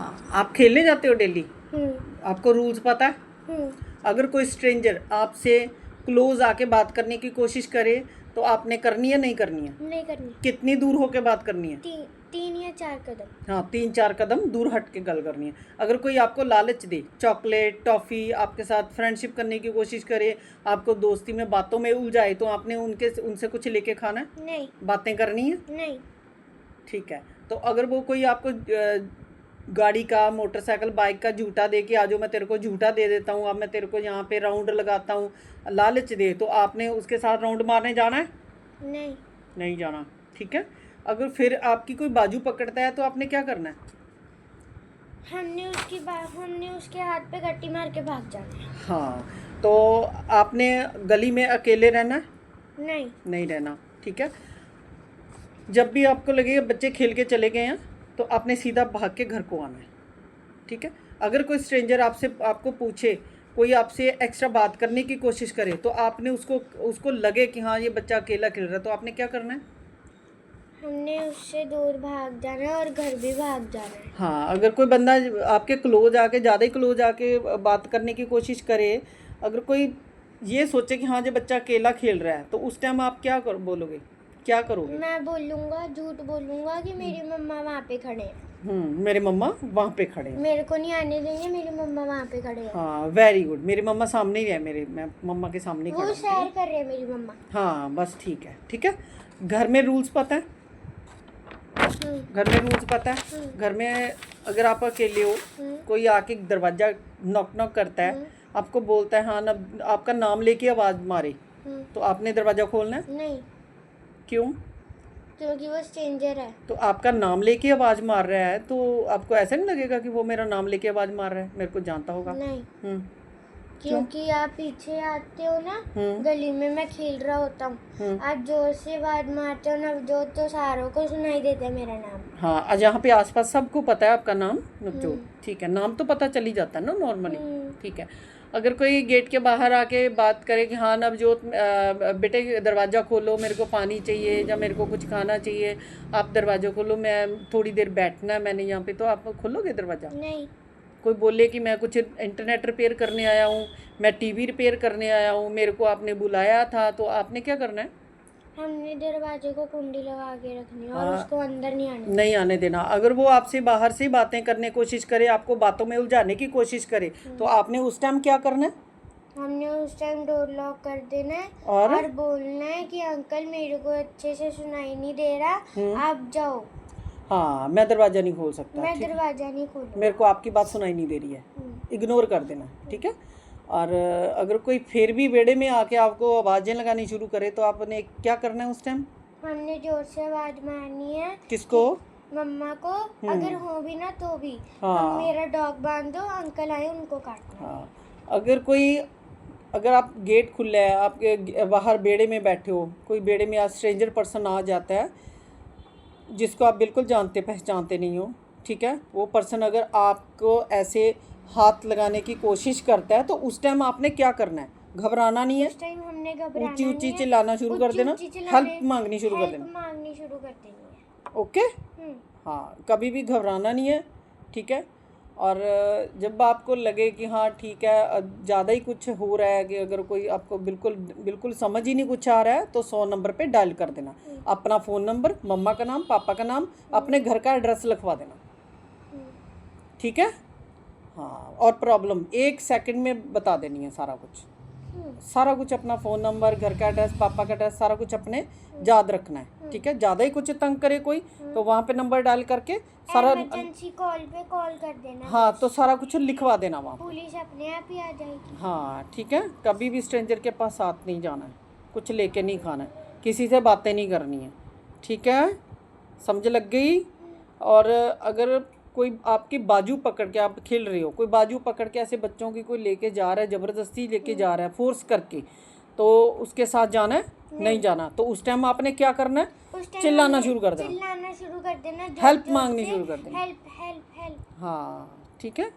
हाँ, आप खेलने जाते हो डेली? आपको रूल्स पता है? अगर कोई स्ट्रेंजर आपसे क्लोज आके बात करने की कोशिश करे तो आपने करनी है नहीं करनी है? नहीं करनी। कितनी दूर होके बात करनी है? 3 या 4 कदम। हाँ, 3-4 कदम दूर हट के गल करनी है। अगर कोई आपको लालच दे, चॉकलेट, टॉफ़ी, आपके साथ फ्रेंडशिप करने की कोशिश करे, आपको दोस्ती में बातों में उलझाए, तो आपने उनसे कुछ लेके खाना है? नहीं। बातें करनी है? नहीं। ठीक है। तो अगर वो कोई आपको गाड़ी का, मोटरसाइकिल, बाइक का झूठा दे के आज मैं तेरे को झूठा दे देता हूँ, अब मैं तेरे को यहाँ पे राउंड लगाता हूँ, लालच दे, तो आपने उसके साथ राउंड मारने जाना है? नहीं। नहीं जाना। ठीक है। अगर फिर आपकी कोई बाजू पकड़ता है तो आपने क्या करना है? हमने उसके हाथ पे गट्टी मार के भाग जाना है। हाँ, तो आपने गली में अकेले रहना है? नहीं। नहीं रहना। ठीक है। जब भी आपको लगेगा बच्चे खेल के चले गए हैं तो आपने सीधा भाग के घर को आना है। ठीक है। अगर कोई स्ट्रेंजर आपको पूछे, कोई आपसे एक्स्ट्रा बात करने की कोशिश करे, तो आपने उसको लगे कि हाँ ये बच्चा अकेला खेल रहा है, तो आपने क्या करना है? हमने उससे दूर भाग जाना है और घर भी भाग जाना है। हाँ, अगर कोई बंदा आपके क्लोज आके, ज़्यादा ही क्लोज आके बात करने की कोशिश करे, अगर कोई ये सोचे कि हाँ ये बच्चा अकेला खेल रहा है, तो उस टाइम आप बोलोगे, क्या करोगे? मैं बोलूँगा, झूठ बोलूँगा कि मेरी मम्मा वहाँ पे खड़े हैं। मेरे मम्मा वहाँ पे खड़े हैं। मेरे को नहीं आने देंगे, मेरी मम्मा वहाँ पे खड़े हैं। हाँ, वेरी गुड। मेरी मम्मा सामने ही है, मैं मम्मा के सामने ही खड़ा वो हूँ। सैर कर रहे हैं मेरी मम्मा। हाँ, बस ठीक है। ठीक है। घर में रूल्स पता है? घर में रूल्स पता है? घर में अगर आप अकेले हो, कोई आके दरवाज़ा नॉक करता है, आपको बोलता है हाँ ना, आपका नाम लेके आवाज़ मारे, तो आपने दरवाज़ा खोलना है? नहीं। क्यों? क्योंकि वो स्ट्रेंजर है। तो आपका नाम लेके आवाज़ मार रहा है, तो आपको ऐसा नहीं लगेगा कि वो मेरा नाम लेके आवाज़ मार रहा है, मेरे को जानता होगा? नहीं। क्योंकि आप पीछे आते हो ना, गली में मैं खेल रहा होता हूँ, आप जोर से आवाज मारते हो ना, जो तो सारों को सुनाई देता है मेरा नाम। हाँ, आज यहाँ पे आसपास सबको पता है आपका नाम नवजोत। ठीक है, नाम तो पता चल ही जाता है ना नॉर्मली। ठीक है। अगर कोई गेट के बाहर आके बात करे कि हाँ नवजोत बेटे दरवाज़ा खोलो, मेरे को पानी चाहिए या मेरे को कुछ खाना चाहिए, आप दरवाज़ा खोलो, मैं थोड़ी देर बैठना है मैंने यहाँ पे, तो आप खोलोगे दरवाज़ा? नहीं। कोई बोले कि मैं कुछ इंटरनेट रिपेयर करने आया हूँ, मैं टीवी रिपेयर करने आया हूँ, मेरे को आपने बुलाया था, तो आपने क्या करना है? हमने दरवाजे को कुंडी लगा के रखनी है और उसको अंदर नहीं आने देना। अगर वो आपसे बाहर से बातें करने की कोशिश करे, आपको बातों में उलझाने की कोशिश करे, तो आपने उस टाइम क्या करना है? हमने उस टाइम डोर लॉक कर देना है और बोलना है कि अंकल मेरे को अच्छे से सुनाई नहीं दे रहा, आप जाओ। हाँ, मैं दरवाज़ा नहीं खोल सकता। मैं दरवाज़ा नहीं खोल, मेरे को आपकी बात सुनाई नहीं दे रही है, इग्नोर कर देना। ठीक है। और अगर कोई फिर भी बेड़े में आके आपको आवाज़ें लगानी शुरू करे, तो आपने क्या करना है उस टाइम? हमने जोर से आवाज़ मारनी है। किसको? मम्मा को। अगर हो भी ना तो भी हम मेरा डॉग बांध दो, अंकल आए उनको काटना। हाँ, अगर आप गेट खुला है, आपके बाहर बेड़े में बैठे हो, कोई बेड़े में आज स्ट्रेंजर पर्सन आ जाता है जिसको आप बिल्कुल जानते पहचानते नहीं हो, ठीक है, वो पर्सन अगर आपको ऐसे हाथ लगाने की कोशिश करता है, तो उस टाइम आपने क्या करना है? घबराना नहीं है। उस टाइम हमने घबराना ऊंची ऊंची चिल्लाना शुरू कर देना, हेल्प मांगनी शुरू कर देना। ओके। हाँ, कभी भी घबराना नहीं है। ठीक है। और जब आपको लगे कि हाँ ठीक है, ज़्यादा ही कुछ हो रहा है, कि अगर कोई आपको बिल्कुल समझ ही नहीं कुछ आ रहा है, तो 100 नंबर पे डायल कर देना, अपना फ़ोन नंबर, मम्मा का नाम, पापा का नाम, अपने घर का एड्रेस लिखवा देना। ठीक है। हाँ, और प्रॉब्लम 1 सेकंड में बता देनी है, सारा कुछ अपना फ़ोन नंबर, घर का एड्रेस, पापा का एड्रेस, सारा कुछ अपने याद रखना है। ठीक है। ज़्यादा ही कुछ तंग करे कोई, तो वहाँ पे नंबर डायल करके सारा इमरजेंसी कॉल पे कॉल कर देना। हाँ, तो सारा कुछ लिखवा देना वहाँ, पुलिस अपने आप ही आ जाएगी। हाँ ठीक है। कभी भी स्ट्रेंजर के पास साथ नहीं जाना है, कुछ लेके नहीं खाना है, किसी से बातें नहीं करनी है। ठीक है, समझ लग गई? और अगर कोई आपकी बाजू पकड़ के, आप खेल रहे हो, कोई बाजू पकड़ के ऐसे बच्चों की कोई लेके जा रहा है, ज़बरदस्ती लेके जा रहा है, फोर्स करके, तो उसके साथ जाना है? नहीं जाना। तो उस टाइम आपने क्या करना है? चिल्लाना शुरू कर देना, हेल्प मांगनी शुरू कर देना। Help help help. हाँ ठीक है।